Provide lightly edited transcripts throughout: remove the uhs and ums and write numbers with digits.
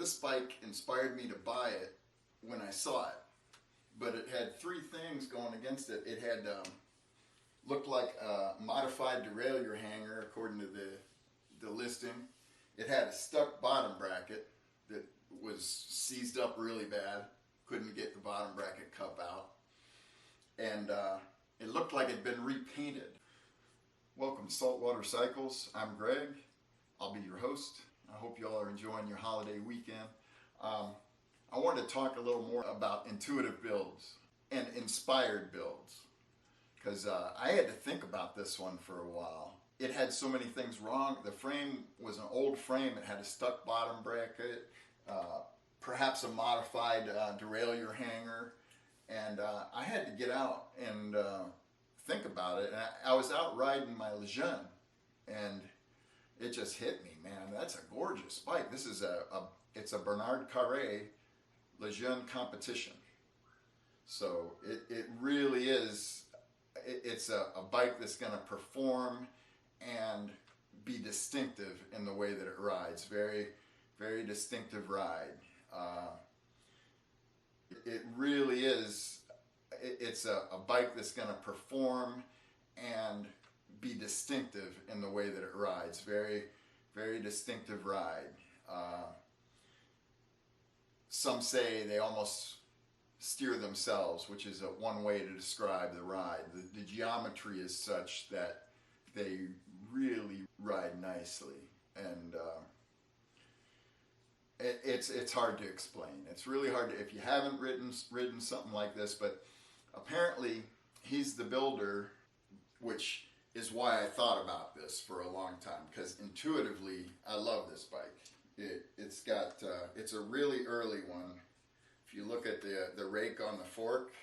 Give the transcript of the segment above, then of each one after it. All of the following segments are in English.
This bike inspired me to buy it when I saw it, but it had three things going against it. It had looked like a modified derailleur hanger according to the listing. It had a stuck bottom bracket that was seized up really bad. Couldn't get the bottom bracket cup out. And it looked like it'd been repainted. Welcome to Saltwater Cycles. I'm Greg. I'll be your host. I hope you all are enjoying your holiday weekend. I wanted to talk a little more about intuitive builds and inspired builds, because I had to think about this one for a while. It had so many things wrong. The frame was an old frame. It had a stuck bottom bracket, perhaps a modified derailleur hanger, and I had to get out and think about it. And I was out riding my Lejeune, and it just hit me, man. That's a gorgeous bike. This is it's a Bernard Carré Lejeune competition. So it really is. It's a bike that's going to perform and be distinctive in the way that it rides. Very, very distinctive ride. It really is. It's a bike that's going to perform and be distinctive in the way that it rides. Very, very distinctive ride. Some say they almost steer themselves, which is one way to describe the ride. The geometry is such that they really ride nicely, and it's hard to explain. It's really hard to, if you haven't ridden something like this. But apparently he's the builder, which is why I thought about this for a long time, because intuitively I love this bike. It's a really early one. If you look at the rake on the fork,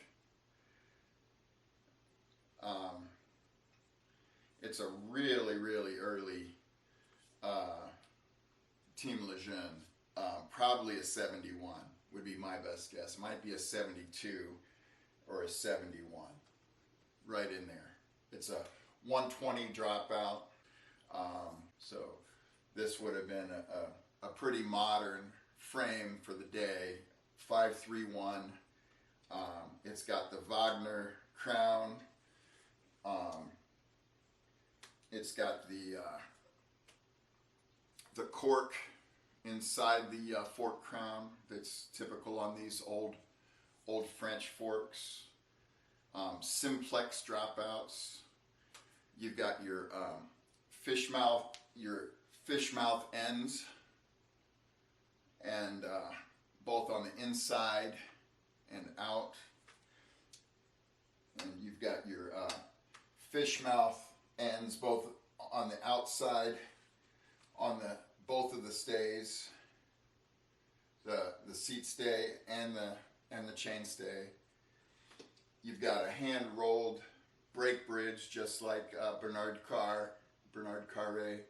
it's a really, really early Team Lejeune. Probably a 71 would be my best guess. It might be a 72 or a 71, right in there. It's a 120 dropout. So this would have been a pretty modern frame for the day. 531. It's got the Wagner crown. It's got the cork inside the fork crown that's typical on these old French forks. Simplex dropouts. You've got your fish mouth ends, and both on the inside and out. And you've got your fish mouth ends both on the outside, on both of the stays, the seat stay and the chain stay. You've got a hand rolled brake bridge, just like Bernard Carré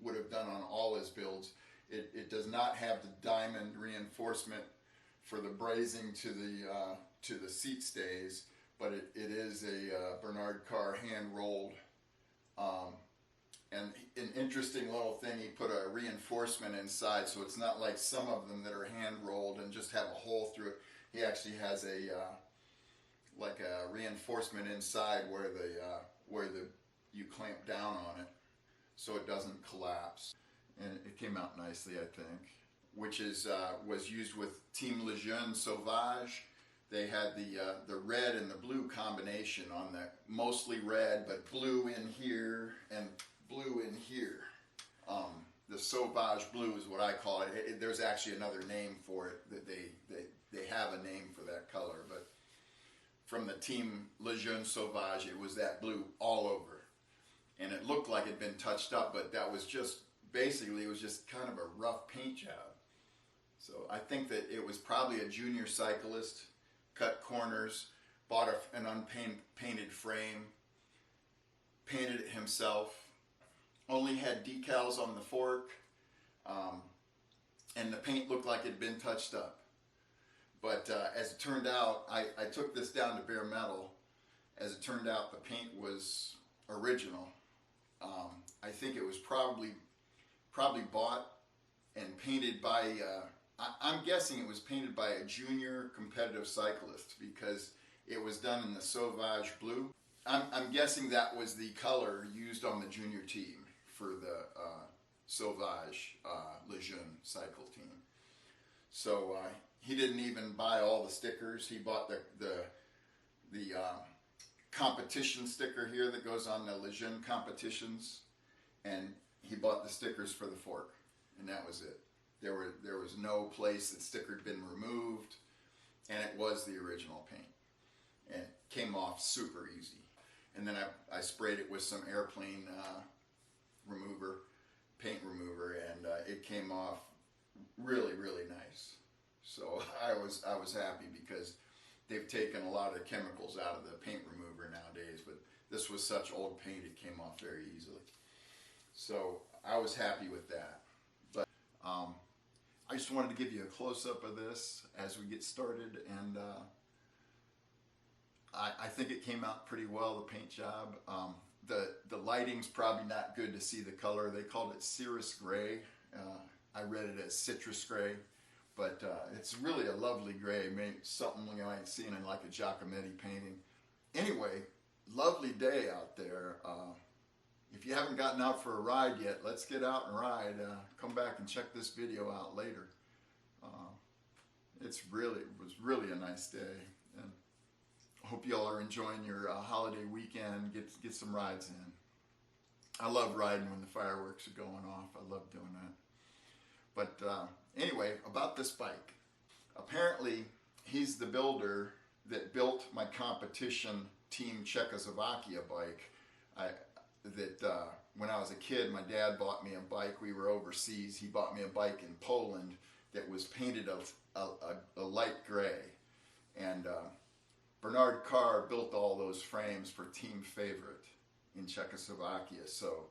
would have done on all his builds. It does not have the diamond reinforcement for the brazing to the seat stays, but it is a Bernard Carr hand rolled. And an interesting little thing, he put a reinforcement inside, so it's not like some of them that are hand rolled and just have a hole through it. He actually has like a reinforcement inside where you clamp down on it, so it doesn't collapse. And it came out nicely, I think. Which was used with Team Lejeune Sauvage. They had the red and the blue combination on the, mostly red, but blue in here and blue in here. The Sauvage blue is what I call it. There's actually another name for it. That they have a name for that color, but from the Team Lejeune Sauvage, it was that blue all over, and it looked like it'd been touched up, but that was just basically, it was just kind of a rough paint job. So I think that it was probably a junior cyclist, cut corners, bought an unpainted frame, painted it himself, only had decals on the fork, and the paint looked like it had been touched up. But as it turned out, I took this down to bare metal. As it turned out, the paint was original. I think it was probably bought and painted by I'm guessing it was painted by a junior competitive cyclist because it was done in the Sauvage blue. I'm guessing that was the color used on the junior team for the Sauvage Lejeune cycle team. So he didn't even buy all the stickers. He bought the competition sticker here that goes on the Lejeune competitions, and he bought the stickers for the fork, and that was it. There was no place that sticker had been removed, and it was the original paint, and it came off super easy. And then I sprayed it with some airplane paint remover, and it came off really, really nice. So I was happy because they've taken a lot of the chemicals out of the paint remover nowadays, but this was such old paint, it came off very easily. So I was happy with that. But I just wanted to give you a close-up of this as we get started, and I think it came out pretty well, the paint job. The lighting's probably not good to see the color. They called it Cirrus Gray. I read it as Citrus Gray, but it's really a lovely gray, maybe something you might see in like a Giacometti painting. Anyway, lovely day out there. If you haven't gotten out for a ride yet, let's get out and ride. Come back and check this video out later. It was really a nice day, and I hope y'all are enjoying your holiday weekend. Get some rides in. I love riding when the fireworks are going off. I love doing that. But anyway, about this bike. Apparently, he's the builder that built my competition Team Czechoslovakia bike. When I was a kid, my dad bought me a bike. We were overseas. He bought me a bike in Poland that was painted a light gray. And Bernard Carr built all those frames for Team Favorite in Czechoslovakia. So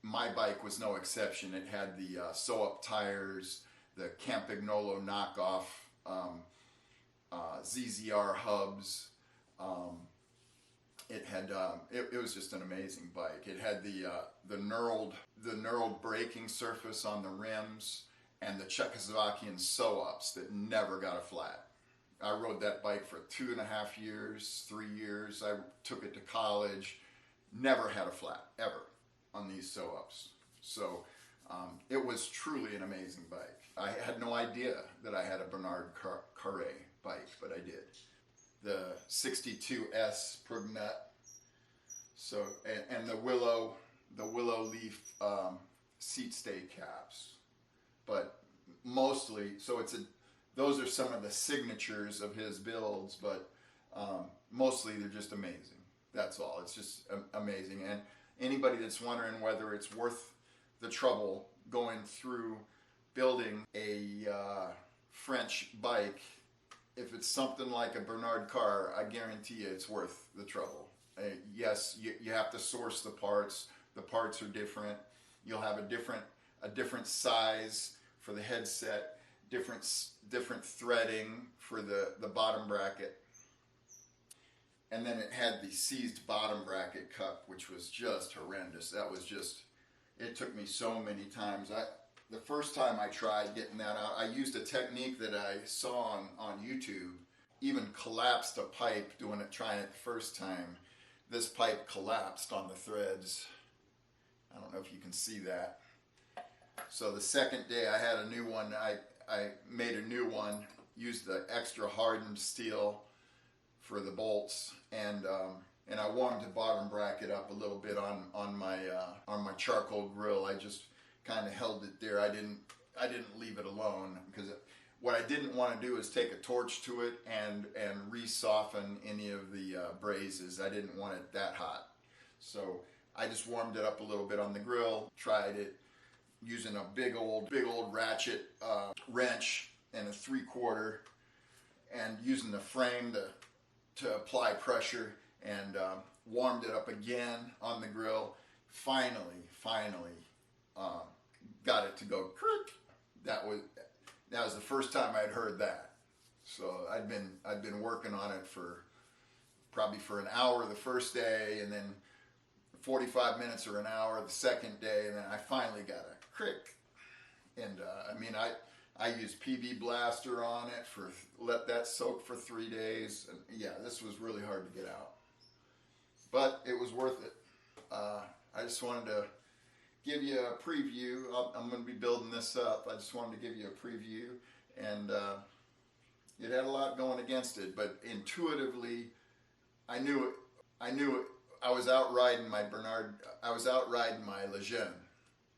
my bike was no exception. It had the sew-up tires, the Campagnolo knockoff ZZR hubs. It had it was just an amazing bike. It had the knurled braking surface on the rims and the Czechoslovakian sew-ups that never got a flat. I rode that bike for 2.5 years, 3 years. I took it to college, never had a flat ever on these sew-ups. So it was truly an amazing bike. I had no idea that I had a Bernard Carré bike, but I did. The 62S Prugnut, so and the willow leaf seat stay caps, but mostly those are some of the signatures of his builds, but mostly they're just amazing. That's all. It's just amazing. And anybody that's wondering whether it's worth the trouble going through building a French bike, if it's something like a Bernard Carr, I guarantee you it's worth the trouble. Yes, you have to source the parts. The parts are different. You'll have a different size for the headset, different threading for the bottom bracket. And then it had the seized bottom bracket cup, which was just horrendous. That was just, it took me so many times. The first time I tried getting that out, I used a technique that I saw on YouTube. Even collapsed a pipe trying it the first time. This pipe collapsed on the threads. I don't know if you can see that. So the second day I had a new one. I made a new one, used the extra hardened steel for the bolts, and I warmed the bottom bracket up a little bit on my charcoal grill. I just kind of held it there. I didn't leave it alone, because what I didn't want to do is take a torch to it and re-soften any of the brazes. I didn't want it that hot. So I just warmed it up a little bit on the grill, tried it using a big old ratchet wrench and a 3/4, and using the frame to apply pressure, and warmed it up again on the grill. Finally got it to go crick. That was the first time I'd heard that. So I'd been working on it probably for an hour the first day, and then 45 minutes or an hour the second day, and then I finally got a crick. And I used PB Blaster on it for let that soak for 3 days. And yeah, this was really hard to get out, but it was worth it. I just wanted to give you a preview. I'm going to be building this up. I just wanted to give you a preview, and it had a lot going against it, but intuitively, I knew it. I was out riding my Bernard. I was out riding my Lejeune,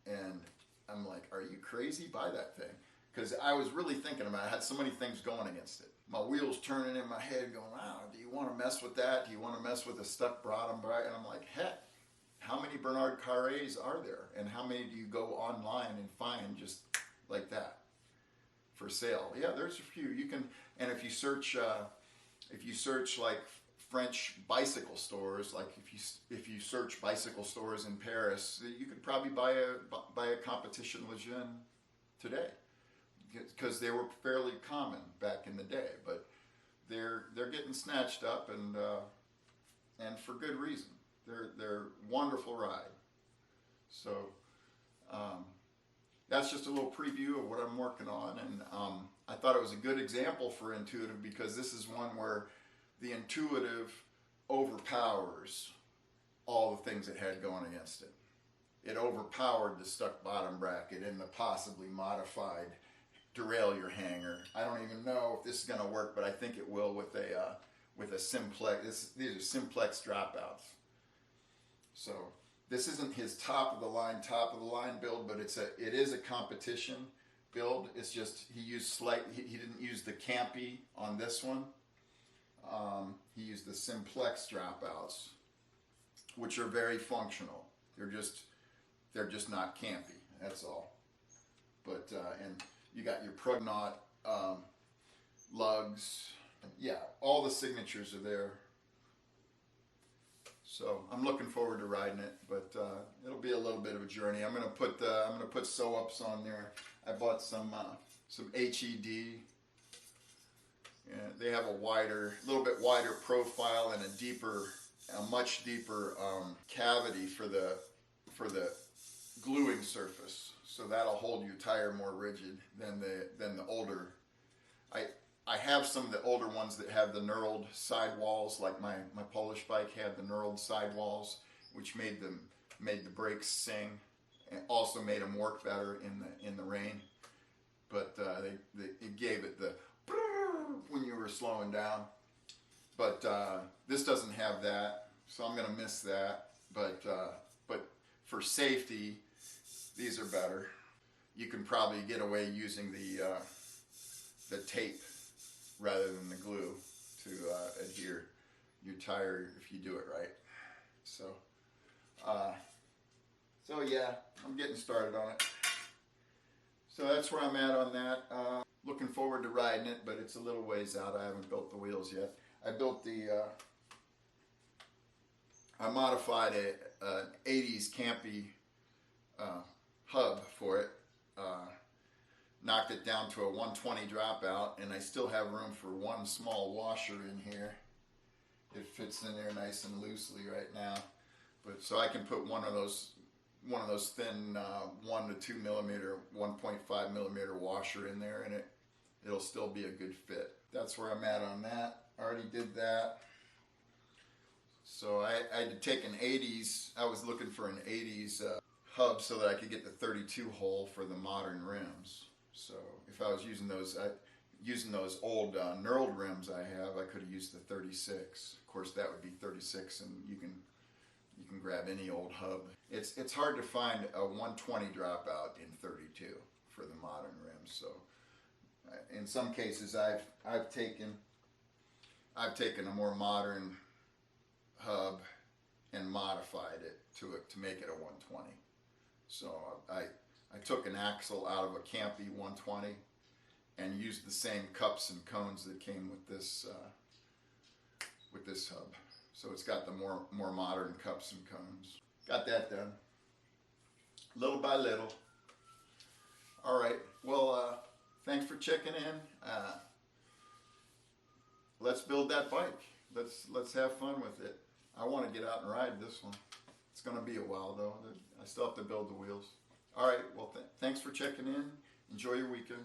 and I'm like, "Are you crazy? Buy that thing." Because I was really thinking about it. I had so many things going against it. My wheels turning in my head going, wow, do you want to mess with that? Do you want to mess with a stuck bottom bracket? And I'm like, heck, how many Bernard Carrés are there? And how many do you go online and find just like that for sale? Yeah, there's a few. You can, and if you search like French bicycle stores, like if you search bicycle stores in Paris, you could probably buy a competition Lejeune today, because they were fairly common back in the day, but they're getting snatched up, and for good reason. They're wonderful ride. So that's just a little preview of what I'm working on, and I thought it was a good example for Intuitive, because this is one where the Intuitive overpowers all the things it had going against it. It overpowered the stuck bottom bracket and the possibly modified derailleur hanger. I don't even know if this is going to work, but I think it will with a simplex. These are simplex dropouts. So this isn't his top of the line build, but it is a competition build. It's just he didn't use the campy on this one. He used the simplex dropouts, which are very functional. They're just not campy. That's all. But and you got your Prugnaut lugs. Yeah, all the signatures are there. So I'm looking forward to riding it, but it'll be a little bit of a journey. I'm gonna put sew ups on there. I bought some HED. Yeah, they have a little bit wider profile and a much deeper cavity for the gluing surface. So that'll hold your tire more rigid than the older. I have some of the older ones that have the knurled sidewalls, like my Polish bike had the knurled sidewalls, which made the brakes sing, and also made them work better in the rain. But it gave it the when you were slowing down. But this doesn't have that, so I'm gonna miss that. But for safety, these are better. You can probably get away using the tape rather than the glue to adhere your tire if you do it right. So yeah, I'm getting started on it. So that's where I'm at on that. Looking forward to riding it, but it's a little ways out. I haven't built the wheels yet. I built I modified an 80s campy hub for it. Knocked it down to a 120 dropout, and I still have room for one small washer in here. It fits in there nice and loosely right now, but so I can put one of those thin 1 to 2 millimeter, 1.5 millimeter washer in there, and it'll still be a good fit. That's where I'm at on that. I already did that. So I had to take an 80s. I was looking for an 80s hub so that I could get the 32 hole for the modern rims. So if I was using those old knurled rims I have, I could have used the 36. Of course, that would be 36, and you can grab any old hub. It's hard to find a 120 dropout in 32 for the modern rims. So in some cases, I've taken a more modern hub and modified it to make it a 120. So I took an axle out of a campy 120 and used the same cups and cones that came with this hub. So it's got the more modern cups and cones. Got that done, little by little. All right. Well, thanks for checking in. Let's build that bike. Let's have fun with it. I want to get out and ride this one. It's going to be a while though. I still have to build the wheels. All right. Well, thanks for checking in. Enjoy your weekend.